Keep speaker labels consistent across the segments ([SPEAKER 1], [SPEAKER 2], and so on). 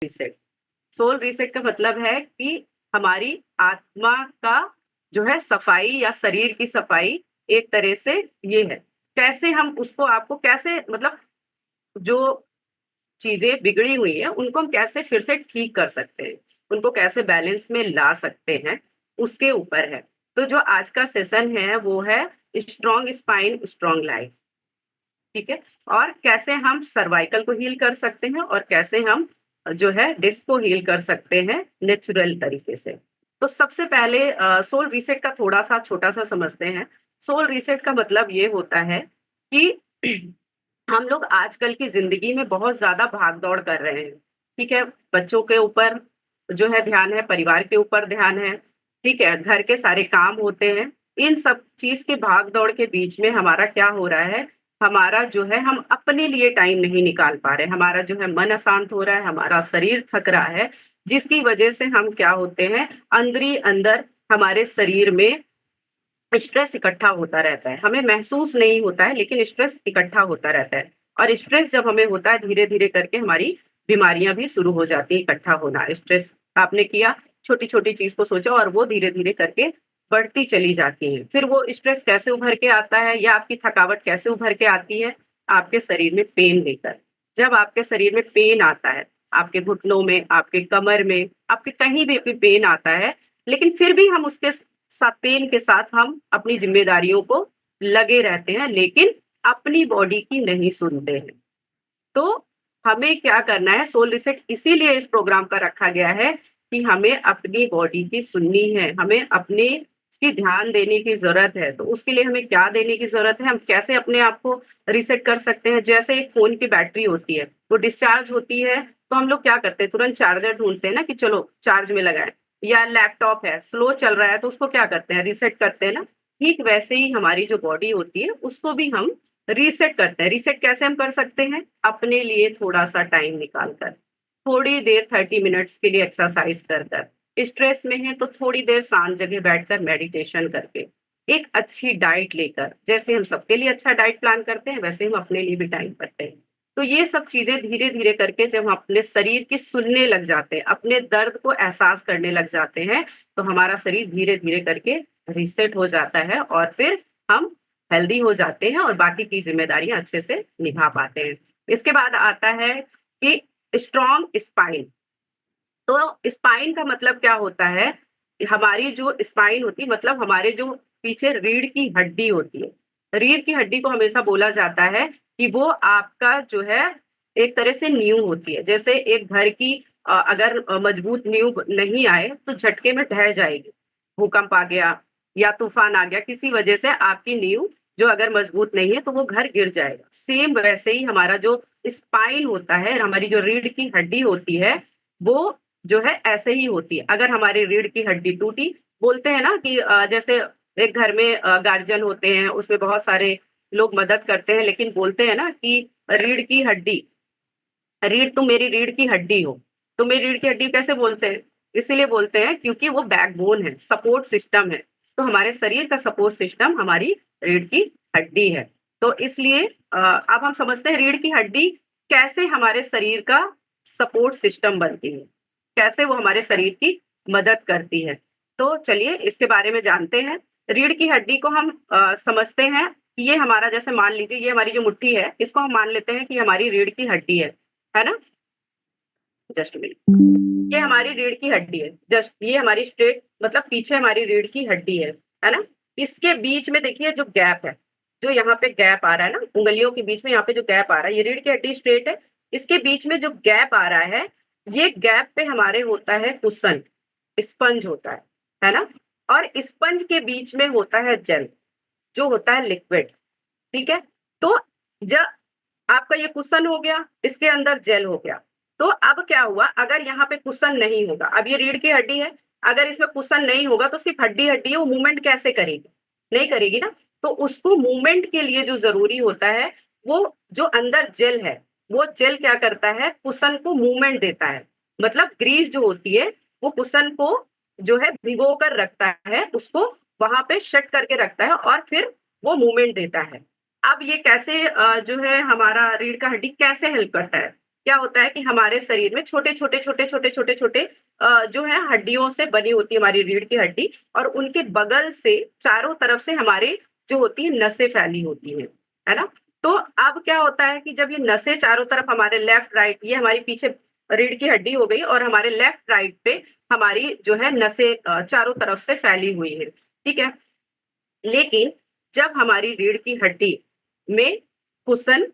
[SPEAKER 1] Reset. Soul reset का मतलब है कि हमारी आत्मा का जो है सफाई या शरीर की सफाई एक तरह से ये है। कैसे हम उसको आपको कैसे मतलब जो चीज़ें बिगड़ी हुई हैं, उनको हम कैसे फिर से ठीक कर सकते हैं, उनको कैसे बैलेंस में ला सकते हैं, उसके ऊपर है। तो जो आज का सेशन है वो है स्ट्रॉन्ग स्पाइन स्ट्रॉन्ग लाइफ। ठीक है? और कैसे हम सर्वाइकल को हील कर सकते हैं और कैसे हम जो है डिस्क को हील कर सकते हैं नेचुरल तरीके से। तो सबसे पहले सोल रीसेट का थोड़ा-सा छोटा-सा समझते हैं। सोल रीसेट का मतलब ये होता है कि हम लोग आजकल की ज़िंदगी में बहुत ज़्यादा भाग-दौड़ कर रहे हैं, ठीक है? बच्चों के ऊपर जो है ध्यान है, परिवार के ऊपर ध्यान है, ठीक है? घर के सारे काम होते हैं। इन सब चीज़ के भाग-दौड़ के बीच में हमारा क्या हो रहा है, हमारा जो है हम अपने लिए टाइम नहीं निकाल पा रहे हैं। हमारा जो है मन अशांत हो रहा है, हमारा शरीर थक रहा है, जिसकी वजह से हम क्या होते हैं, अंदर ही अंदर हमारे शरीर में स्ट्रेस इकट्ठा होता रहता है। हमें महसूस नहीं होता है लेकिन स्ट्रेस इकट्ठा होता रहता है और स्ट्रेस जब हमें होता है धीरे-धीरे करके हमारी बीमारियाँ भी शुरू हो जाती हैं इकट्ठा होना। स्ट्रेस आपने किया, छोटी-छोटी चीज़ को सोचा और वो धीरे-धीरे करके बढ़ती चली जाती है। फिर वो स्ट्रेस कैसे उभर के आता है या आपकी थकावट कैसे उभर के आती है? आपके शरीर में पेन लेकर। जब आपके शरीर में पेन आता है, आपके घुटनों में, आपके कमर में, आपके कहीं भी पेन आता है, लेकिन फिर भी हम उसके पेन के साथ हम अपनी ज़िम्मेदारियों को लगे रहते हैं, लेकिन अपनी बॉडी की नहीं सुनते हैं। तो हमें क्या करना है, सोल रीसेट इसीलिए इस प्रोग्राम का रखा गया है कि हमें अपनी बॉडी की सुननी है, हमें अपने उसकी ध्यान देने की ज़रूरत है। तो उसके लिए हमें क्या देने की ज़रूरत है, हम कैसे अपने आप को रीसेट कर सकते हैं? जैसे एक फ़ोन की बैटरी होती है, वो डिस्चार्ज होती है, तो हम लोग क्या करते हैं, तुरंत चार्जर ढूँढते हैं ना कि चलो चार्ज में लगाएँ या लैपटॉप है, स्लो चल रहा है तो उसको क्या करते हैं, रीसेट करते हैं ना। ठीक वैसे ही हमारी जो बॉडी होती है, उसको भी हम रीसेट करते हैं। रीसेट कैसे हम कर सकते हैं? अपने लिए थोड़ा-सा टाइम निकाल कर। थोड़ी देर 30 मिनट्स के लिए एक्सरसाइज कर कर। स्ट्रेस में हैं तो थोड़ी देर शांत जगह बैठकर मेडिटेशन करके। एक अच्छी डाइट लेकर, जैसे हम सबके लिए अच्छा डाइट प्लान करते हैं, वैसे हम अपने लिए भी टाइम करते हैं। तो ये सब चीज़ें धीरे-धीरे करके जब हम अपने शरीर की सुनने लग जाते हैं, अपने दर्द को एहसास करने लग जाते हैं, तो हमारा शरीर धीरे-धीरे करके रीसेट हो जाता है और फिर हम हेल्दी हो जाते हैं और बाकी की ज़िम्मेदारियाँ अच्छे से निभा पाते हैं। इसके बाद आता है कि स्ट्रॉन्ग स्पाइन। तो स्पाइन का मतलब क्या होता है? हमारी जो स्पाइन होती है मतलब हमारे जो पीछे रीढ़ की हड्डी होती है। रीढ़ की हड्डी को हमेशा बोला जाता है कि वो आपका जो है एक तरह से नींव होती है। जैसे एक घर की अगर मजबूत नींव नहीं आए तो झटके में ढह जाएगी। भूकंप आ गया या तूफान आ गया, किसी वजह से आपकी नींव जो अगर मजबूत नहीं है तो वो घर गिर जाएगा। सेम वैसे ही हमारा जो स्पाइन होता है, हमारी जो रीढ़ की हड्डी होती है, वो जो है ऐसे ही होती है। अगर हमारी रीढ़ की हड्डी टूटी, बोलते हैं ना कि जैसे एक घर में गार्जियन होते हैं, उसमें बहुत सारे लोग मदद करते हैं, लेकिन बोलते हैं ना कि रीढ़ की हड्डी, तुम मेरी रीढ़ की हड्डी हो। तुम मेरी रीढ़ की हड्डी कैसे बोलते हैं? इसीलिए बोलते हैं क्योंकि वो बैकबोन है, सपोर्ट सिस्टम है। तो हमारे शरीर का सपोर्ट सिस्टम हमारी रीढ़ की हड्डी है। तो इसलिए अब हम समझते हैं रीढ़ की हड्डी कैसे हमारे शरीर का सपोर्ट सिस्टम बनती है, कैसे वो हमारे शरीर की मदद करती है। तो चलिए इसके बारे में जानते हैं। रीढ़ की हड्डी को हम समझते हैं, ये हमारा जैसे मान लीजिए ये हमारी जो मुट्ठी है, इसको हम मान लेते हैं कि हमारी रीढ़ की हड्डी है ना? Just minute. ये हमारी रीढ़ की हड्डी है। जस्ट ये हमारी स्ट्रेट मतलब पीछे हमारी रीढ़ की हड्डी है ना? इसके बीच में देखिए जो गैप है, जो यहाँ पे गैप आ रहा है ना, उँगलियों के बीच में यहाँ पे जो गैप आ रहा है, ये रीढ़ की हड्डी स्ट्रेट है। इसके बीच में जो गैप आ रहा है, ये गैप पे हमारे होता है कुशन, स्पंज होता है ना? और स्पंज के बीच में होता है जेल, जो होता है लिक्विड, ठीक है? तो ज आपका ये कुशन हो गया, इसके अंदर जेल हो गया। तो अब क्या हुआ, अगर यहाँ पे कुशन नहीं होगा, अब ये रीढ़ की हड्डी है, अगर इसमें कुशन नहीं होगा तो सिर्फ हड्डी-हड्डी है, वो मूवमेंट कैसे करेगी? नहीं करेगी ना। तो उसको मूवमेंट के लिए जो ज़रूरी होता है, वो जो अंदर जेल है, वो जेल क्या करता है, कुशन को मूवमेंट देता है। मतलब ग्रीस जो होती है, वो कुशन को जो है भिगो कर रखता है, उसको वहाँ पे सेट करके रखता है और फिर वो मूवमेंट देता है। अब ये कैसे जो है हमारा रीढ़ का हड्डी कैसे हेल्प करता है? क्या होता है कि हमारे शरीर में छोटे-छोटे जो है हड्डियों से बनी होती है हमारी रीढ़ की हड्डी और उनके बगल से चारों तरफ से हमारे जो होती है नसें फैली होती हैं, है ना? तो अब क्या होता है कि जब ये नसें चारों तरफ हमारे लेफ्ट राइट ये हमारी पीछे रीढ़ की हड्डी हो गई और हमारे लेफ्ट राइट पे हमारी जो है नसें चारों तरफ से फैली हुई है, ठीक है? लेकिन जब हमारी रीढ़ की हड्डी में कुशन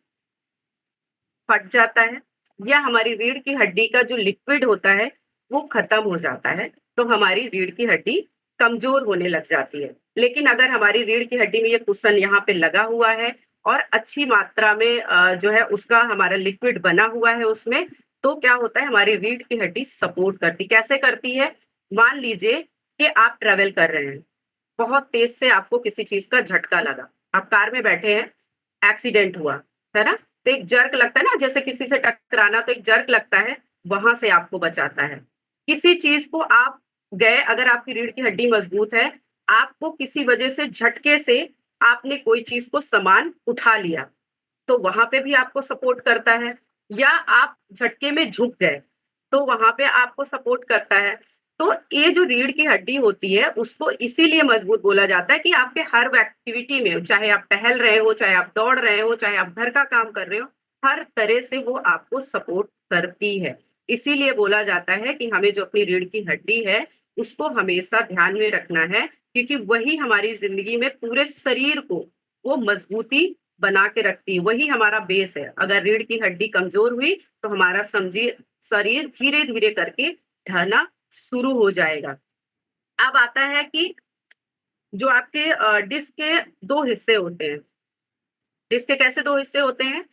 [SPEAKER 1] फट जाता है या हमारी रीढ़ की हड्डी का जो लिक्विड होता है वो खत्म हो जाता है तो हमारी रीढ़ की हड्डी कमजोर होने लग जाती है। लेकिन अगर हमारी रीढ़ की हड्डी में ये कुशन यहाँ पे लगा हुआ है और अच्छी मात्रा में जो है उसका हमारा लिक्विड बना हुआ है उसमें, तो क्या होता है हमारी रीढ़ की हड्डी सपोर्ट करती कैसे करती है? मान लीजिए कि आप ट्रेवल कर रहे हैं, बहुत तेज से आपको किसी चीज का झटका लगा, आप कार में बैठे हैं, एक्सीडेंट हुआ, है ना? तो एक जर्क लगता है ना जैसे किसी से टकराना तो एक जर्क लगता है, वहां से आपको बचाता है। किसी चीज को आप गए अगर आपकी रीढ़ की हड्डी मजबूत है, आपको किसी वजह से झटके से आपने कोई चीज को सामान उठा लिया, तो वहां पे भी आपको सपोर्ट करता है या आप झटके में झुक गए, तो वहां पे आपको सपोर्ट करता है। तो ये जो रीढ़ की हड्डी होती है उसको इसीलिए मजबूत बोला जाता है कि आपके हर एक्टिविटी में चाहे आप टहल रहे हो, चाहे आप दौड़ रहे हो, चाहे आप घर का काम कर रहे हो, हर तरह से वो आपको सपोर्ट करती है। इसीलिए बोला जाता है कि हमें जो अपनी रीढ़ की हड्डी है उसको हमेशा ध्यान में रखना है क्योंकि वही हमारी जिंदगी में पूरे शरीर को वो मजबूती बना के रखती है, वही हमारा बेस है। अगर रीढ़ की हड्डी कमजोर हुई तो हमारा समझिए शरीर धीरे-धीरे करके ढहना शुरू हो जाएगा। अब आता है कि जो आपके डिस्क के 2 हिस्से होते हैं। डिस्क के कैसे 2 हिस्से होते हैं?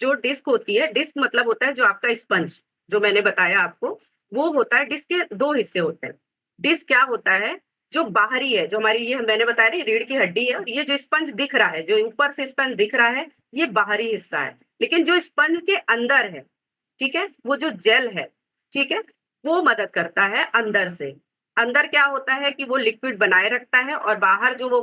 [SPEAKER 1] जो डिस्क होती है, डिस्क मतलब होता है जो आपका स्पंज, जो मैंने बताया आपको, वो होता है डिस्क के 2 हिस्से होते हैं। डिस्क क्या होता है? जो बाहरी है, जो हमारी ये मैंने बताया ना रीढ़ की हड्डी है और ये जो स्पंज दिख रहा है, जो ऊपर से स्पंज दिख रहा है, ये बाहरी हिस्सा है। लेकिन जो स्पंज के अंदर है, ठीक है? वो जो जेल है, ठीक है? वो मदद करता है अंदर से। अंदर क्या होता है कि वो लिक्विड बनाए रखता है और बाहर जो वो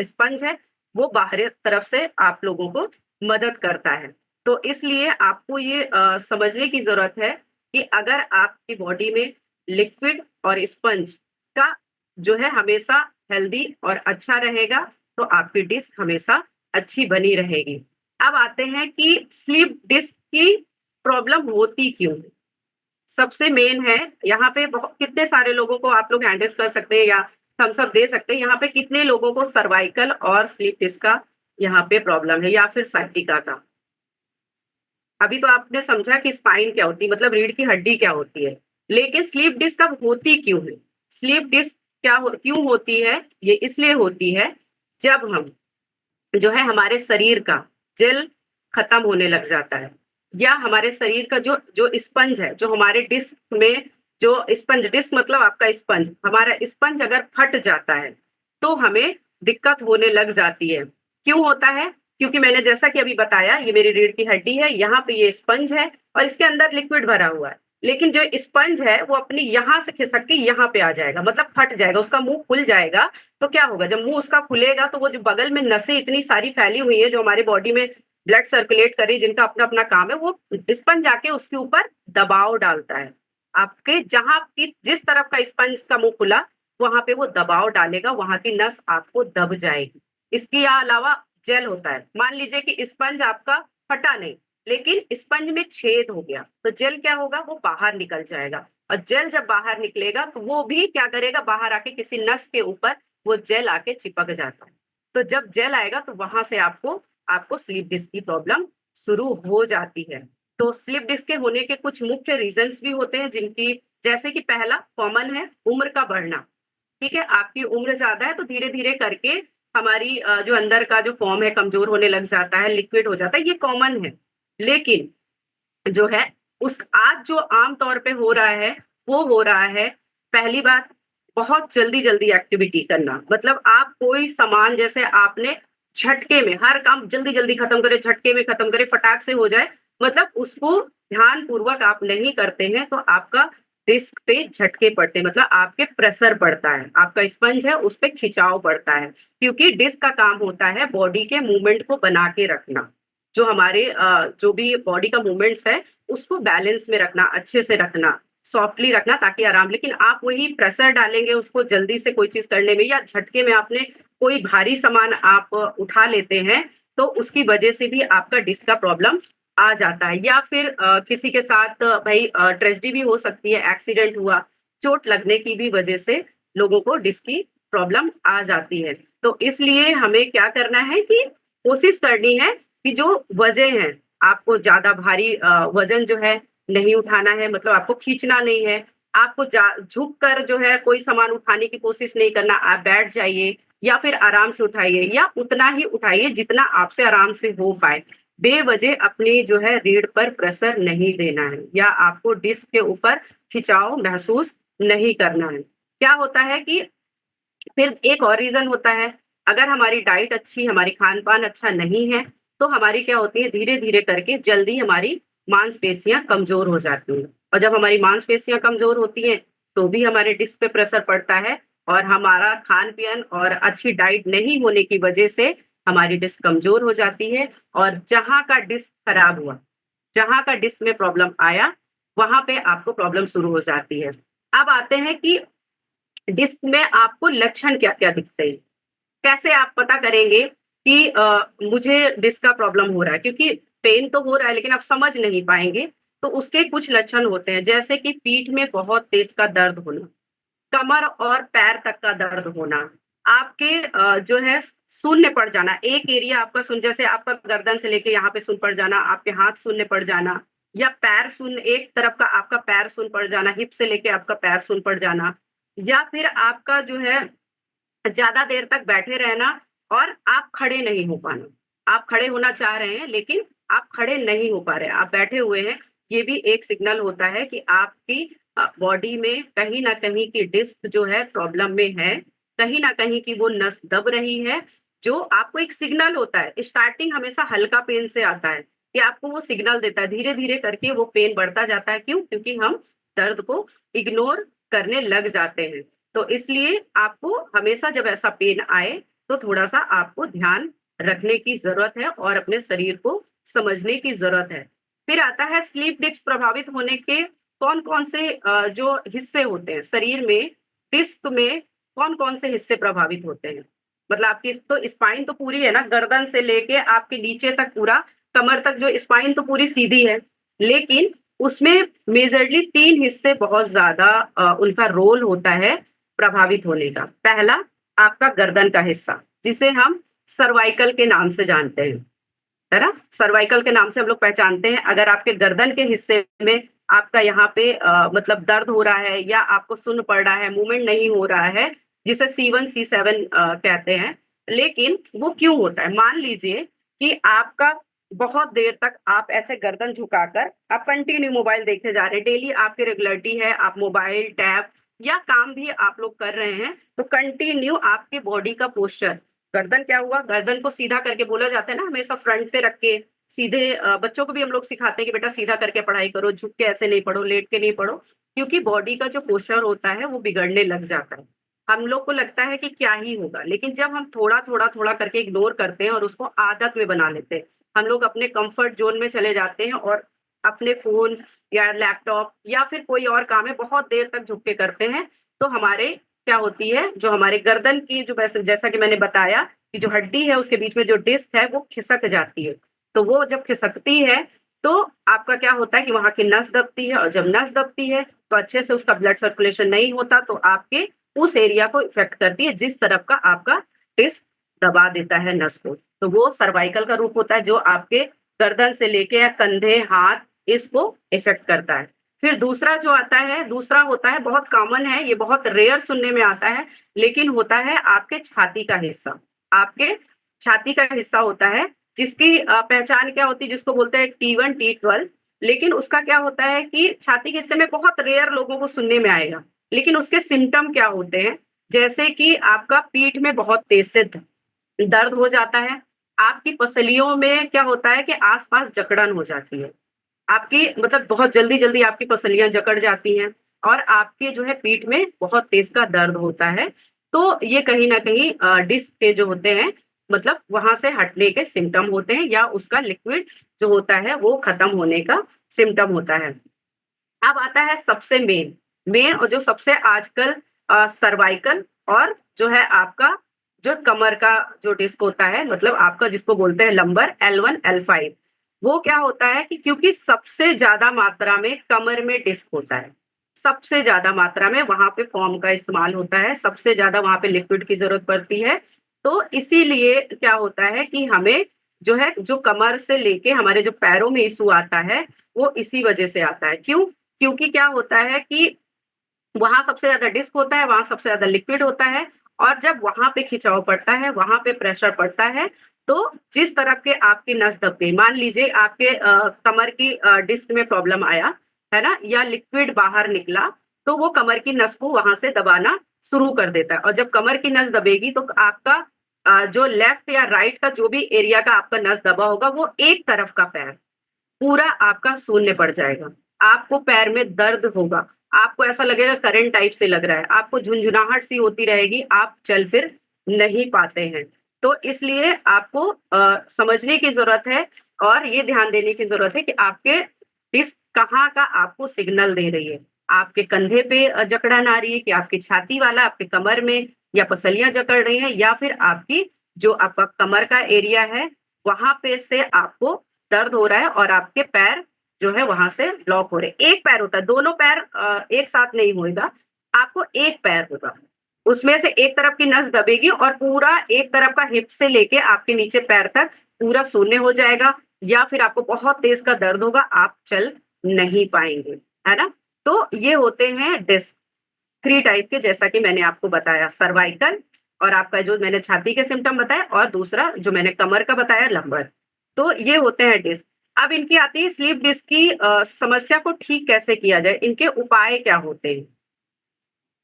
[SPEAKER 1] स्पंज है, वो बाहरी तरफ से आप लोगों को मदद करता है। तो इसलिए आपको ये समझने की ज़रूरत है कि अगर आपकी बॉडी में लिक्विड और स्पंज का जो है हमेशा हेल्दी और अच्छा रहेगा, तो आपकी डिस्क हमेशा अच्छी बनी रहेगी। अब आते हैं कि स्लीप डिस्क की प्रॉब्लम होती क्यों है? सबसे मेन है यहाँ पे बहुत कितने सारे लोगों को आप लोग हैंडल कर सकते हैं या थम्स अप दे सकते हैं, यहाँ पे कितने लोगों को सर्वाइकल और स्लीप डिस्क का यहाँ पे प्रॉब्लम है या फिर साइटिका का? अभी तो आपने समझा कि स्पाइन क्या होती है मतलब रीढ़ की हड्डी क्या होती है, लेकिन स्लीप डिस्क अब होती क्यों है? स्लीप डिस्क क्यों होती है? ये इसलिए होती है जब हम जो है हमारे शरीर का जेल खत्म होने लग जाता है या हमारे शरीर का जो जो स्पंज है, जो हमारे डिस्क में जो स्पंज डिस्क मतलब आपका स्पंज, हमारा स्पंज अगर फट जाता है, तो हमें दिक्कत होने लग जाती है। क्यों होता है? क्योंकि मैंने जैसा कि अभी बताया ये मेरी रीढ़ की हड्डी है, यहाँ पे ये स्पंज है और इसके अंदर लिक्विड भरा हुआ है। लेकिन जो स्पंज है वो अपनी यहाँ से खिसक के यहाँ पे आ जाएगा मतलब फट जाएगा, उसका मुँह खुल जाएगा तो क्या होगा जब मुंह उसका खुलेगा तो वो जो बगल में नसें इतनी सारी फैली हुई है जो हमारी बॉडी में ब्लड सर्कुलेट करे जिनका अपना अपना काम है वो स्पंज आके उसके ऊपर दबाव डालता है आपके जहां की जिस तरफ का स्पंज का मुंह खुला वहां पे वो दबाव डालेगा वहां की नस आपको दब जाएगी। इसके अलावा जेल होता है, मान लीजिए कि स्पंज आपका फटा नहीं लेकिन स्पंज में छेद हो गया तो जेल क्या होगा वो बाहर निकल जाएगा और जेल जब बाहर निकलेगा तो वो भी क्या करेगा बाहर आके किसी नस के ऊपर वो जेल आके चिपक जाता है। तो जब जेल आएगा तो वहां से आपको आपको स्लीप डिस्क की प्रॉब्लम शुरू हो जाती है। तो स्लीप डिस्क के होने के कुछ मुख्य रीजंस भी होते हैं जिनकी जैसे कि पहला कॉमन है उम्र का बढ़ना। ठीक है, आपकी उम्र ज्यादा है तो धीरे धीरे करके हमारी जो अंदर का जो फॉर्म है कमजोर होने लग जाता है, लिक्विड हो जाता है, ये कॉमन है। लेकिन जो है उस आज जो आम तौर पे हो रहा है वो हो रहा है पहली बात बहुत जल्दी-जल्दी एक्टिविटी करना। मतलब आप कोई सामान जैसे आपने झटके में हर काम जल्दी-जल्दी खत्म करें, झटके में खत्म करें, फटाक से हो जाए, मतलब उसको ध्यानपूर्वक आप नहीं करते हैं तो आपका डिस्क पे झटके पड़ते हैं, मतलब आपके प्रेशर पड़ता है, आपका स्पंज है उस पे खिंचाव पड़ता है। क्योंकि डिस्क का काम होता है बॉडी के मूवमेंट को बना के रखना। जो हमारे जो भी बॉडी का मूवमेंट्स है, उसको बैलेंस में रखना, अच्छे से रखना, सॉफ्टली रखना ताकि आराम। लेकिन आप वही प्रेशर डालेंगे उसको जल्दी से कोई चीज़ करने में या झटके में आपने कोई भारी सामान आप उठा लेते हैं, तो उसकी वजह से भी आपका डिस्क का प्रॉब्लम आ जाता है। या फिर किसी के साथ भई ट्रेजेडी भी हो सकती है, एक्सीडेंट हुआ, चोट लगने की भी वजह से लोगों को डिस्क की प्रॉब्लम आ जाती है। तो इसलिए हमें क्या करना है कि कोशिश करनी है कि जो वज़न है, आपको ज़्यादा भारी वज़न जो है नहीं उठाना है, मतलब आपको खींचना नहीं है। आपको जा झुक कर जो है कोई सामान उठाने की कोशिश नहीं करना, आप बैठ जाइए या फिर आराम से उठाइए या उतना ही उठाइए जितना आपसे आराम से हो पाए। बेवजह अपनी जो है रीढ़ पर प्रेशर नहीं देना है या आपको डिस्क के ऊपर खिंचाव महसूस नहीं करना है। क्या होता है कि फिर एक और रीज़न होता है, अगर हमारी डाइट अच्छी, हमारी खान-पान अच्छा नहीं है, तो हमारी क्या होती है धीरे-धीरे करके जल्दी हमारी मांसपेशियाँ कमज़ोर हो जाती हैं। और जब हमारी मांसपेशियाँ कमज़ोर होती हैं, तो भी हमारे डिस्क पे प्रेशर पड़ता है और हमारा खान-पान और अच्छी डाइट नहीं होने की वजह से हमारी डिस्क कमज़ोर हो जाती है और जहाँ का डिस्क खराब हुआ, जहाँ का डिस्क में प्रॉब्लम आया, वहाँ पे आपको प्रॉब्लम शुरू हो जाती है। अब आते हैं कि डिस्क में आपको लक्षण क्या-क्या दिखते हैं? कैसे आप पता करेंगे कि मुझे डिस्क का प्रॉब्लम हो रहा है? क्योंकि पेन तो हो रहा है लेकिन आप समझ नहीं पाएँगे, तो उसके कुछ लक्षण होते हैं, जैसे कि पीठ में बहुत तेज़ का दर्द होना, कमर और पैर तक का दर्द होना, आपके जो है शून्य पड़ जाना, एक एरिया आपका जैसे आपका गर्दन से लेके यहाँ पे शून्य पड़ जाना, आपके हाथ शून्य पड़ जाना या पैर शून्य एक तरफ का आपका पैर शून्य पड़ जाना, हिप से लेके आपका पैर शून्य पड़ जाना या फिर आपका जो है ज़्यादा देर तक बैठे रहना और आप खड़े नहीं हो पाना। आप खड़े होना चाह रहे हैं लेकिन आप खड़े नहीं हो पा रहे हैं, आप बैठे हुए हैं। ये भी एक सिग्नल होता है कि आपकी बॉडी में कहीं न कहीं की डिस्क जो है प्रॉब्लम में है, कहीं न कहीं की वो नस दब रही है, जो आपको एक सिग्नल होता है। स्टार्टिंग हमेशा हल्का पेन से आता है, कि आपको वो सिग्नल देता है, धीरे-धीरे करके वो पेन बढ़ता जाता है। क्यों? क्योंकि हम दर्द को इग्नोर करने लग जाते हैं। तो इसलिए आपको हमेशा जब ऐसा पेन आए, तो थोड़ा-सा आपको ध्यान रखने की ज़रूरत है और अपने शरीर को समझने की ज़रूरत है। फिर आता है स्लीप डिस्क प्रभावित होने के कौन-कौन से जो हिस्से होते हैं शरीर में, डिस्क में कौन-कौन से हिस्से प्रभावित होते हैं? मतलब आपकी तो स्पाइन तो पूरी है ना, गर्दन से लेके आपके नीचे तक पूरा, कमर तक जो स्पाइन तो पूरी सीधी है, लेकिन उसमें मेजरली 3 हिस्से बहुत ज़्यादा उनका रोल होता है प्रभावित होने का। पहला आपका गर्दन का हिस्सा, जिसे हम सर्वाइकल के नाम से जानते हैं, है ना? सर्वाइकल के नाम से हम लोग पहचानते हैं। अगर आपके गर्दन के हिस्से में आपका यहाँ पे मतलब दर्द हो रहा है या आपको सुन्न पड़ रहा है, मूवमेंट नहीं हो रहा है, जिसे C1 C7 कहते हैं। लेकिन वो क्यों होता है? मान लीजिए कि आपका बहुत देर तक आप ऐसे गर्दन झुकाकर आप कंटिन्यू मोबाइल देखे जा रहे हैं, डेली आपकी रेगुलरिटी है, आप मोबाइल, टैब या काम भी आप लोग कर रहे हैं, तो कंटिन्यू आपकी बॉडी का पोस्चर, गर्दन क्या हुआ, गर्दन को सीधा करके बोला जाता है ना हमेशा फ्रंट पे रख के, सीधे बच्चों को भी हम लोग सिखाते हैं कि बेटा सीधा करके पढ़ाई करो, झुक के ऐसे नहीं पढ़ो, लेट के नहीं पढ़ो, क्योंकि बॉडी का जो पोस्चर होता है वो बिगड़ने लग जाता है। हम लोग को लगता है कि क्या ही होगा, लेकिन जब हम थोड़ा-थोड़ा करके इग्नोर करते हैं और उसको आदत में बना लेते हैं, हम लोग अपने कम्फर्ट ज़ोन में चले जाते हैं और अपने फ़ोन या लैपटॉप या फिर कोई और काम है बहुत देर तक झुक के करते हैं, तो हमारे क्या होती है, जो हमारे गर्दन की जो वैसे जैसा कि मैंने बताया कि जो हड्डी है उसके बीच में जो डिस्क है वो खिसक जाती है। तो वो जब खिसकती है तो आपका क्या होता है कि वहाँ की नस दबती है और जब नस दबती है तो अच्छे से उसका ब्लड सर्कुलेशन नहीं होता तो आपके उस एरिया को इफ़ेक्ट करती है जिस तरफ का आपका डिस्क दबा देता है नस को। तो वो सर्वाइकल का रूप होता है जो आपके गर्दन से लेके या कंधे, हाथ इसको इफ़ेक्ट करता है। फिर दूसरा जो आता है, दूसरा होता है बहुत कॉमन है, ये बहुत रेयर सुनने में आता है, लेकिन होता है आपके छाती का हिस्सा। आपके छाती का हिस्सा होता है, जिसकी पहचान क्या होती है, जिसको बोलते हैं T1, T12 लेकिन उसका क्या होता है कि छाती के हिस्से में बहुत रेयर लोगों को सुनने में आएगा। लेकिन उसके सिम्पटम क्या होते हैं, जैसे कि आपका पीठ में बहुत तेज़ से दर्द हो जाता है, आपकी पसलियों में क्या होता है कि आस-पास जकड़न हो जाती है। आपकी मतलब बहुत जल्दी-जल्दी आपकी पसलियाँ जकड़ जाती हैं और आपके जो है पीठ में बहुत तेज़ का दर्द होता है। तो ये कहीं न कहीं डिस्क के जो होते हैं मतलब वहां से हटने के सिम्टम होते हैं या उसका लिक्विड जो होता है वो खत्म होने का सिम्टम होता है। अब आता है सबसे मेन मेन और जो सबसे आजकल सर्वाइकल और जो है आपका जो कमर का जो डिस्क होता है, मतलब आपका जिसको बोलते हैं लंबर L1 L5, वो क्या होता है कि क्योंकि सबसे ज्यादा मात्रा में कमर में डिस्क होता है, सबसे ज्यादा मात्रा में वहां पे फॉर्म का इस्तेमाल होता है, सबसे ज्यादा वहां पे लिक्विड की जरूरत पड़ती है। तो इसीलिए क्या होता है कि हमें जो है जो कमर से लेके हमारे जो पैरों में इशू आता है वो इसी वजह से आता है। क्यों? क्योंकि क्या होता है कि वहां सबसे ज्यादा डिस्क होता है, वहां सबसे ज्यादा लिक्विड होता है, और जब वहां पे खिंचाव पड़ता है, वहां पे प्रेशर पड़ता है, तो जिस तरफ के आपकी नस दब गई, मान लीजिए आपके कमर की डिस्क में प्रॉब्लम आया है ना, या लिक्विड बाहर निकला, तो वो कमर की नस को वहां से दबाना शुरू कर देता है। और जब कमर की नस दबेगी तो आपका जो लेफ्ट या राइट का जो भी एरिया का आपका नस दबा होगा वो एक तरफ का पैर पूरा आपका शून्य पड़ जाएगा। आपको पैर में दर्द होगा, आपको ऐसा लगेगा करंट टाइप से लग रहा है, आपको झुनझुनाहट सी होती रहेगी, आप चल फिर नहीं पाते हैं। तो इसलिए आपको समझने की ज़रूरत है और ये ध्यान देने की ज़रूरत है कि आपके डिस्क कहाँ का आपको सिग्नल दे रही है। आपके कंधे पे जकड़न आ रही है कि आपकी छाती वाला आपके कमर में या पसलियाँ जकड़ रही हैं, या फिर आपकी जो आपका कमर का एरिया है, वहाँ पे से आपको दर्द हो रहा है और आपके पैर जो है वहां से ब्लॉक हो रहे हैं। एक पैर होता है, दोनों पैर एक साथ नहीं होएगा, आपको एक पैर होगा, उसमें से एक तरफ की नस दबेगी और पूरा एक तरफ का हिप से लेके आपके नीचे पैर तक पूरा शून्य हो जाएगा, या फिर आपको बहुत तेज का दर्द होगा, आप चल नहीं पाएंगे, है ना। तो ये होते हैं डिस्क, थ्री टाइप के, जैसा कि मैंने आपको बताया, सर्वाइकल और आपका जो मैंने छाती के सिम्टम बताया, और दूसरा जो मैंने कमर का बताया लंबर। तो ये होते हैं डिस्क। अब इनकी आती है स्लीप डिस्क की समस्या को ठीक कैसे किया जाए, इनके उपाय क्या होते हैं।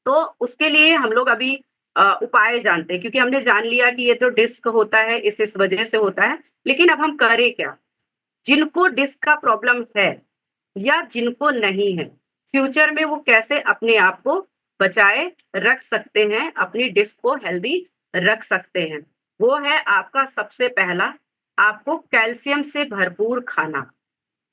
[SPEAKER 1] तो उसके लिए हम लोग अभी उपाय जानते हैं, क्योंकि हमने जान लिया कि ये जो डिस्क होता है इस वजह से होता है, लेकिन अब हम करें क्या। जिनको डिस्क का प्रॉब्लम है या जिनको नहीं है, फ्यूचर में वो कैसे अपने आप को बचाए रख सकते हैं, अपनी डिस्क को हेल्दी रख सकते हैं। वो है आपका सबसे पहला, आपको कैल्शियम से भरपूर खाना।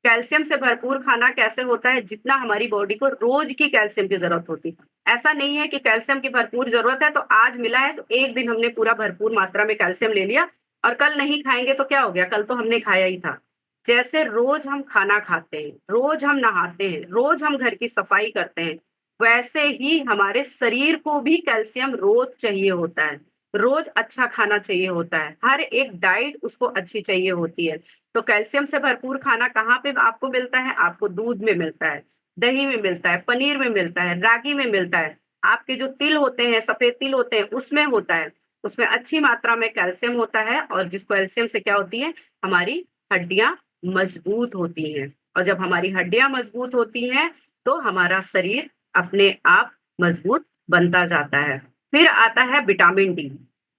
[SPEAKER 1] कैल्शियम से भरपूर खाना कैसे होता है, जितना हमारी बॉडी को रोज की कैल्शियम की जरूरत होती है। ऐसा नहीं है कि कैल्शियम की भरपूर जरूरत है तो आज मिला है तो एक दिन हमने पूरा भरपूर मात्रा में कैल्शियम ले लिया और कल नहीं खाएंगे तो क्या हो गया, कल तो हमने खाया ही था। जैसे रोज हम खाना खाते हैं, रोज हम नहाते हैं, रोज हम घर की सफाई करते हैं, वैसे ही हमारे शरीर को भी कैल्शियम रोज चाहिए होता है। रोज अच्छा खाना चाहिए होता है, हर एक डाइट उसको अच्छी चाहिए होती है। तो कैल्शियम से भरपूर खाना कहाँ पे आपको मिलता है, आपको दूध में मिलता है, दही में मिलता है, पनीर में मिलता है, रागी में मिलता है, आपके जो तिल होते हैं, सफेद तिल होते हैं, उसमें होता है। उसमें अच्छी मात्रा में कैल्शियम होता है, और जिस कैल्शियम से क्या होती है, हमारी हड्डियां मजबूत होती हैं, और जब हमारी हड्डियां मजबूत होती हैं तो हमारा शरीर अपने आप मजबूत बनता जाता है। फिर आता है विटामिन डी।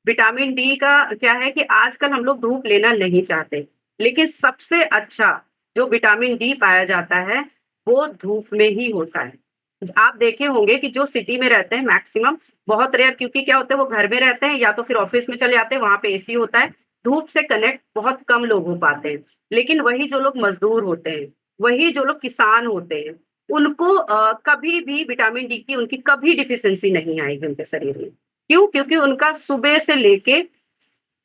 [SPEAKER 1] विटामिन डी का क्या है कि आजकल हम लोग धूप लेना नहीं चाहते, लेकिन सबसे अच्छा जो विटामिन डी पाया जाता है वो धूप में ही होता है। आप देखे होंगे कि जो सिटी में रहते हैं मैक्सिमम, बहुत रेयर, क्योंकि क्या होता है वो घर में रहते हैं या तो फिर ऑफिस में चले जाते हैं, वहां पे एसी होता है, धूप से कनेक्ट बहुत कम लोग हो पाते हैं। लेकिन वही जो लोग मजदूर होते हैं, वही जो लोग किसान होते हैं, उनको कभी भी विटामिन डी की उनकी कभी डिफिशियंसी नहीं आएगी उनके शरीर में। क्यों? क्योंकि उनका सुबह से लेके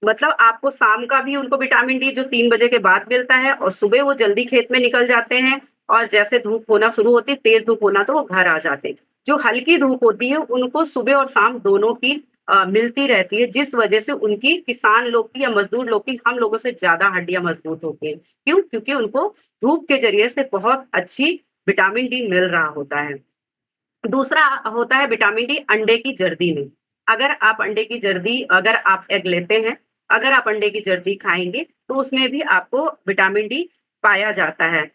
[SPEAKER 1] मतलब आपको शाम का भी उनको विटामिन डी जो 3 बजे के बाद मिलता है, और सुबह वो जल्दी खेत में निकल जाते हैं, और जैसे धूप होना शुरू होती है, तेज धूप होना, तो वो घर आ जाते हैं। जो हल्की धूप होती है उनको सुबह और शाम दोनों की मिलती रहती है, जिस वजह से उनकी किसान लोग की या मजदूर लोग की हम लोगों से ज्यादा हड्डियां मजबूत होती हैं। क्यों? क्योंकि उनको धूप के जरिए से बहुत अच्छी विटामिन डी मिल रहा होता है। दूसरा होता है विटामिन डी अंडे की जर्दी में। अगर आप अंडे की जर्दी, अगर आप एग लेते हैं, अगर आप अंडे की जर्दी खाएँगे, तो उसमें भी आपको विटामिन डी पाया जाता है।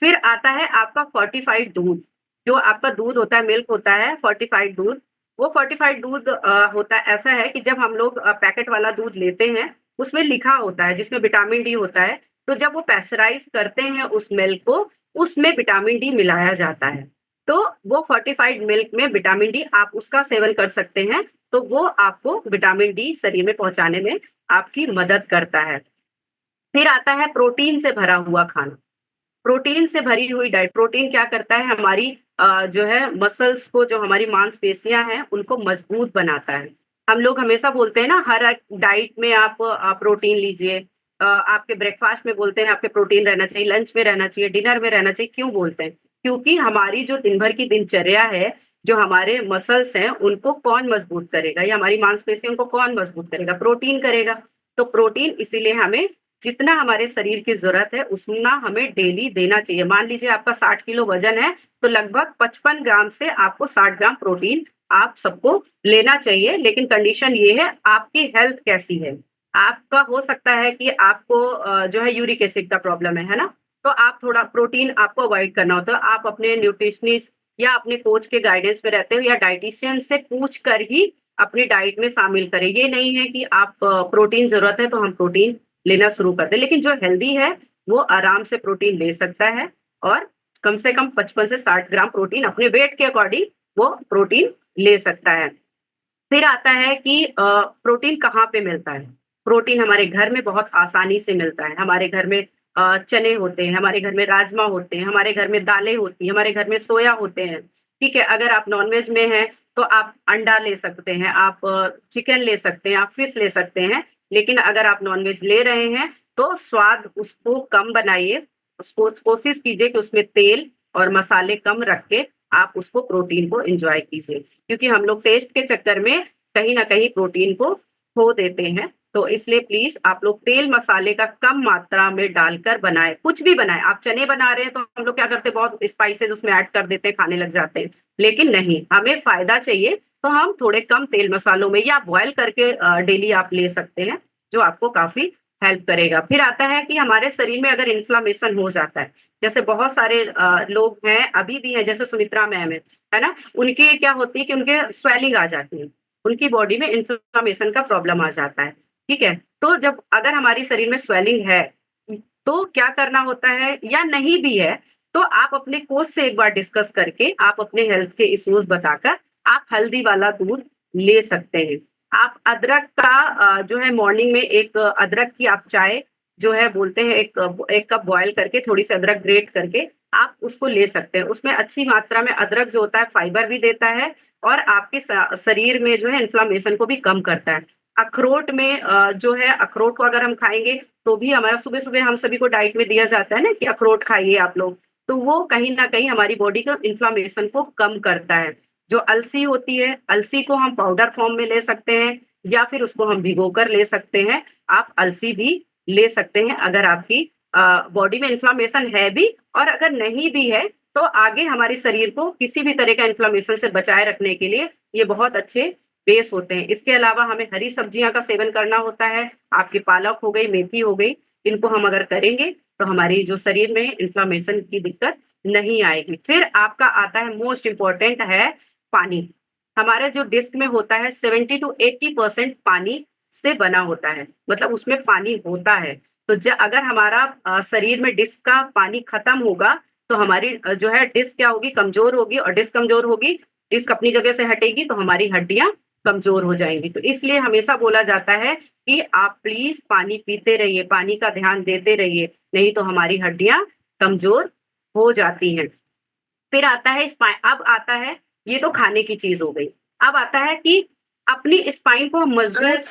[SPEAKER 1] फिर आता है आपका फोर्टिफाइड दूध, जो आपका दूध होता है, मिल्क होता है, फोर्टिफाइड दूध। वो फोर्टिफाइड दूध होता है, ऐसा है कि जब हम लोग पैकेट वाला दूध लेते हैं, उसमें लिखा होता है, जिसमें विटामिन डी होता है, तो जब वो पैस्चराइज़ करते हैं उस मिल्क को, उसमें विटामिन डी मिलाया जाता है। तो वो फोर्टिफाइड मिल्क में विटामिन डी आप उसका सेवन कर सकते हैं, तो वो आपको विटामिन डी शरीर में पहुंचाने में आपकी मदद करता है। फिर आता है प्रोटीन से भरा हुआ खाना। प्रोटीन से भरी हुई डाइट, प्रोटीन क्या करता है, हमारी जो है मसल्स को, जो हमारी मांसपेशियां हैं उनको मजबूत बनाता है। हम लोग हमेशा बोलते हैं ना, हर एक डाइट में आप प्रोटीन लीजिए। आपके ब्रेकफास्ट में बोलते हैं आपके प्रोटीन रहना चाहिए, लंच में रहना चाहिए, डिनर में रहना चाहिए। क्यों बोलते हैं? क्योंकि हमारी जो दिन भर की दिनचर्या है, जो हमारे मसल्स हैं उनको कौन मजबूत करेगा, या हमारी मांसपेशियों को कौन मजबूत करेगा? प्रोटीन करेगा। तो प्रोटीन इसीलिए हमें जितना हमारे शरीर की जरूरत है उतना हमें डेली देना चाहिए। मान लीजिए आपका 60 किलो वजन है, तो लगभग 55 ग्राम से आपको 60 ग्राम प्रोटीन आप सबको लेना चाहिए। लेकिन कंडीशन ये है, आपकी हेल्थ कैसी है। आपका हो सकता है कि आपको जो है यूरिक एसिड का प्रॉब्लम है ना? तो आप थोड़ा प्रोटीन आपको अवॉइड करना होता है। आप अपने न्यूट्रिशनिस्ट या अपने कोच के गाइडेंस में रहते हो, या डाइटिशियन से पूछ कर ही अपनी डाइट में शामिल करें। ये नहीं है कि आप प्रोटीन जरूरत है तो हम प्रोटीन लेना शुरू कर दें। लेकिन जो हेल्दी है वो आराम से प्रोटीन ले सकता है, और कम से कम 55 से 60 ग्राम प्रोटीन अपने वेट के अकॉर्डिंग वो प्रोटीन ले सकता है। फिर आता है कि प्रोटीन कहाँ पे मिलता है। प्रोटीन हमारे घर में बहुत आसानी से मिलता है। हमारे घर में चने होते हैं, हमारे घर में राजमा होते हैं, हमारे घर में दालें होती हैं, हमारे घर में सोया होते हैं। ठीक है, अगर आप नॉनवेज में हैं तो आप अंडा ले सकते हैं, आप चिकन ले सकते हैं, आप फिश ले सकते हैं। लेकिन अगर आप नॉनवेज ले रहे हैं तो स्वाद उसको कम बनाइए। उसको कोशिश कीजिए कि उसमें तेल और मसाले कम रख के आप उसको प्रोटीन को एंजॉय कीजिए। क्योंकि हम लोग टेस्ट के चक्कर में कहीं ना कहीं प्रोटीन को खो देते हैं। तो इसलिए प्लीज आप लोग तेल मसाले का कम मात्रा में डालकर बनाएं, कुछ भी बनाएं। आप चने बना रहे हैं तो हम लोग क्या करते हैं, बहुत स्पाइसेस उसमें ऐड कर देते हैं, खाने लग जाते हैं। लेकिन नहीं, हमें फायदा चाहिए तो हम थोड़े कम तेल मसालों में, या बॉयल करके डेली आप ले सकते हैं, जो आपको काफी हेल्प करेगा। फिर आता है कि हमारे शरीर में अगर इन्फ्लामेशन हो जाता है, जैसे बहुत सारे लोग हैं, अभी भी हैं, जैसे सुमित्रा मैम है ना, उनकी क्या होती है कि उनके स्वेलिंग आ जाती है, उनकी बॉडी में इन्फ्लामेशन का प्रॉब्लम आ जाता है। ठीक है, तो जब अगर हमारी शरीर में स्वेलिंग है तो क्या करना होता है, या नहीं भी है तो आप अपने कोच से एक बार डिस्कस करके आप अपने हेल्थ के इश्यूज बताकर आप हल्दी वाला दूध ले सकते हैं। आप अदरक का जो है मॉर्निंग में एक अदरक की आप चाय जो है बोलते हैं, एक कप बॉयल करके थोड़ी सी अदरक ग्रेट करके आप उसको ले सकते हैं। उसमें अच्छी मात्रा में अदरक जो होता है फाइबर भी देता है, और आपके शरीर में जो है इन्फ्लामेशन को भी कम करता है। अखरोट में जो है, अखरोट को अगर हम खाएंगे तो भी हमारा, सुबह सुबह हम सभी को डाइट में दिया जाता है ना कि अखरोट खाइए आप लोग, तो वो कहीं ना कहीं हमारी बॉडी का इन्फ्लामेशन को कम करता है। जो अलसी होती है, अलसी को हम पाउडर फॉर्म में ले सकते हैं, या फिर उसको हम भिगोकर ले सकते हैं। आप अलसी भी ले सकते हैं अगर आपकी बॉडी में इन्फ्लामेशन है भी, और अगर नहीं भी है तो आगे हमारे शरीर को किसी भी तरह का इन्फ्लामेशन से बचाए रखने के लिए ये बहुत अच्छे बेस होते हैं। इसके अलावा हमें हरी सब्जियां का सेवन करना होता है। आपकी पालक हो गई, मेथी हो गई, इनको हम अगर करेंगे तो हमारी जो शरीर में इन्फ्लामेशन की दिक्कत नहीं आएगी। फिर आपका आता है मोस्ट इम्पोर्टेंट है पानी। हमारे जो डिस्क में होता है 70 to 80% पानी से बना होता है, मतलब उसमें पानी होता है। तो अगर हमारा शरीर में डिस्क का पानी खत्म होगा तो हमारी जो है डिस्क क्या होगी, कमजोर होगी, और डिस्क कमजोर होगी, डिस्क अपनी जगह से हटेगी तो हमारी हड्डियां कमजोर हो जाएंगी। तो इसलिए हमेशा बोला जाता है कि आप प्लीज पानी पीते रहिए, पानी का ध्यान देते रहिए, नहीं तो हमारी हड्डियां कमजोर हो जाती हैं। फिर आता है स्पाइन। अब आता है, ये तो खाने की चीज हो गई। अब आता है कि अपनी स्पाइन को हम मजबूत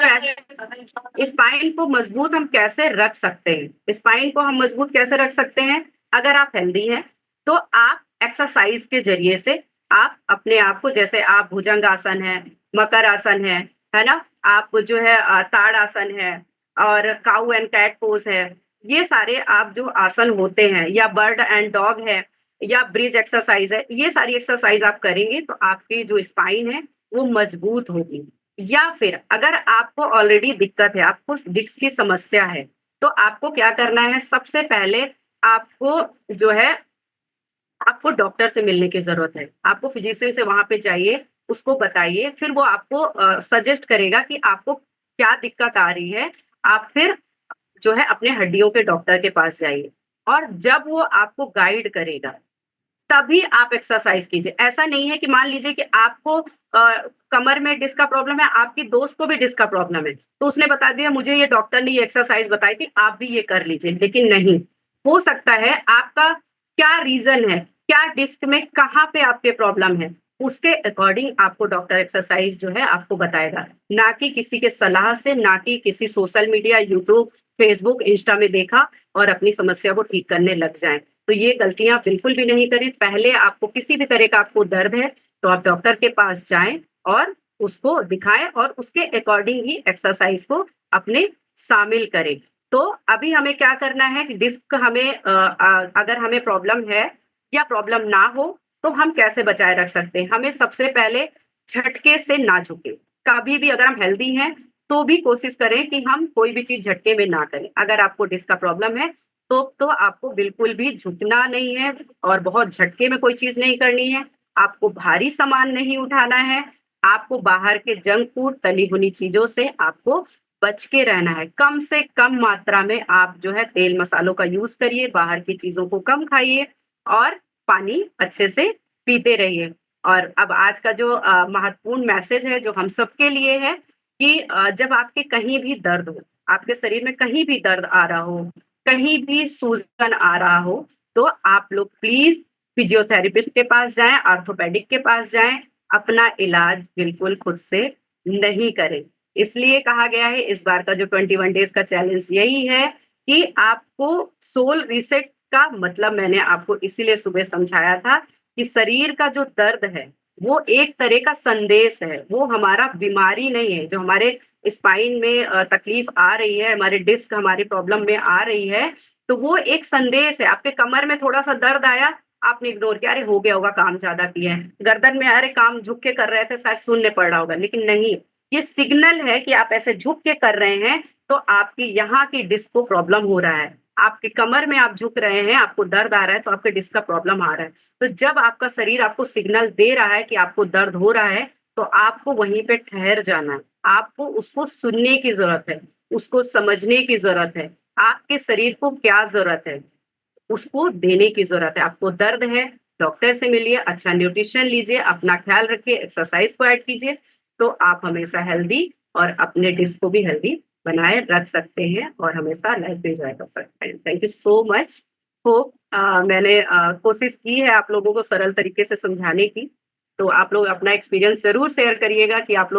[SPEAKER 1] स्पाइन को मजबूत हम कैसे रख सकते हैं। स्पाइन को हम मजबूत कैसे रख सकते हैं? अगर आप हेल्दी हैं तो आप एक्सरसाइज के जरिए से आप अपने आप को, जैसे आप भुजंग आसन है, मकर आसन है ना, आप जो है ताड़ आसन है, और काउ एंड कैट पोज है, ये सारे आप जो आसन होते हैं, या बर्ड एंड डॉग है, या ब्रिज एक्सरसाइज है, ये सारी एक्सरसाइज आप करेंगे तो आपकी जो स्पाइन है वो मजबूत होगी। या फिर अगर आपको ऑलरेडी दिक्कत है, आपको डिस्क की समस्या है, तो आपको क्या करना है, सबसे पहले आपको जो है, आपको डॉक्टर से मिलने की जरूरत है। आपको फिजिशियन से वहां पे जाइए, उसको बताइए, फिर वो आपको सजेस्ट करेगा कि आपको क्या दिक्कत आ रही है। आप फिर जो है अपने हड्डियों के डॉक्टर के पास जाइए, और जब वो आपको गाइड करेगा, तभी आप एक्सरसाइज कीजिए। ऐसा नहीं है कि मान लीजिए कि आपको कमर में डिस्क का प्रॉब्लम है, आपकी दोस्त को भी डिस्क का प्रॉब्लम है, तो उसने बता दिया मुझे ये डॉक्टर ने ये एक्सरसाइज बताई थी, आप भी ये कर लीजिए, लेकिन नहीं। हो सकता है आपका क्या रीज़न है, क्या डिस्क में कहाँ पे आपके प्रॉब्लम है, उसके अकॉर्डिंग आपको डॉक्टर एक्सरसाइज जो है आपको बताएगा। ना कि किसी के सलाह से, ना कि किसी social media, YouTube, Facebook, Insta में देखा और अपनी समस्या को ठीक करने लग जाएँ। तो ये गलतियाँ बिल्कुल भी नहीं करें। पहले आपको किसी भी तरह का आपको दर्द है, तो आप डॉक्टर के पास जाएँ और उसको दिखाएँ और उसके अकॉर्डिंग ही एक्सरसाइज को अपने शामिल करें। तो अभी हमें क्या करना है कि डिस्क हमें अगर हमें प्रॉब्लम है या प्रॉब्लम ना हो, तो हम कैसे बचाए रख सकते हैं? हमें सबसे पहले झटके से ना झुकें। कभी भी अगर हम हेल्दी हैं, तो भी कोशिश करें कि हम कोई भी चीज़ झटके में ना करें। अगर आपको डिस्क का प्रॉब्लम है, तो आपको बिल्कुल भी झुकना नहीं है और बहुत झटके में कोई चीज़ नहीं करनी है। आपको भारी सामान नहीं उठाना है। आपको बाहर के जंक फूड, तली भुनी चीज़ों से आपको बच के रहना है। कम से कम मात्रा में आप जो है तेल मसालों का यूज़ करिए, बाहर की चीज़ों को कम खाइए और पानी अच्छे से पीते रहिए। और अब आज का जो महत्वपूर्ण मैसेज है जो हम सबके लिए है कि जब आपके कहीं भी दर्द हो, आपके शरीर में कहीं भी दर्द आ रहा हो, कहीं भी सूजन आ रहा हो, तो आप लोग प्लीज़ फिजियोथेरेपिस्ट के पास जाएँ, ऑर्थोपेडिक के पास जाएँ, अपना इलाज बिल्कुल खुद से नहीं करें। इसलिए कहा गया है इस बार का जो 21 डेज़ का चैलेंज यही है कि आपको सोल रीसेट का मतलब मैंने आपको इसीलिए सुबह समझाया था कि शरीर का जो दर्द है, वो एक तरह का संदेश है, वो हमारा बीमारी नहीं है। जो हमारे स्पाइन में तकलीफ आ रही है, हमारे डिस्क हमारी प्रॉब्लम में आ रही है, तो वो एक संदेश है। आपके कमर में थोड़ा-सा दर्द आया, आपने इग्नोर किया, अरे हो गया होगा काम ज़्यादा किया है। गर्दन में अरे काम झुक के कर रहे थे, शायद शून्य पड़ रहा होगा, लेकिन नहीं, ये सिग्नल है कि आप ऐसे झुक के कर रहे हैं, तो आपकी यहाँ की डिस्क को प्रॉब्लम हो रहा है। आपके कमर में आप झुक रहे हैं, आपको दर्द आ रहा है, तो आपके डिस्क का प्रॉब्लम आ रहा है। तो जब आपका शरीर आपको सिग्नल दे रहा है कि आपको दर्द हो रहा है, तो आपको वहीं पे ठहर जाना है। आपको उसको सुनने की ज़रूरत है, उसको समझने की ज़रूरत है। आपके शरीर को क्या ज़रूरत है, उसको देने की ज़रूरत है। आपको दर्द है, डॉक्टर से मिलिए, अच्छा न्यूट्रिशन लीजिए, अपना ख़्याल रखिए, एक्सरसाइज़ को ऐड कीजिए, तो आप हमेशा हेल्दी और अपने डिस्क को भी हेल्दी बनाए रख सकते हैं और हमेशा लाइफ़ एन्जॉय कर सकते हैं। Thank you so much. Hope मैंने कोशिश की है आप लोगों को सरल तरीके से समझाने की। तो आप लोग अपना एक्सपीरियंस ज़रूर शेयर करिएगा कि आप लोग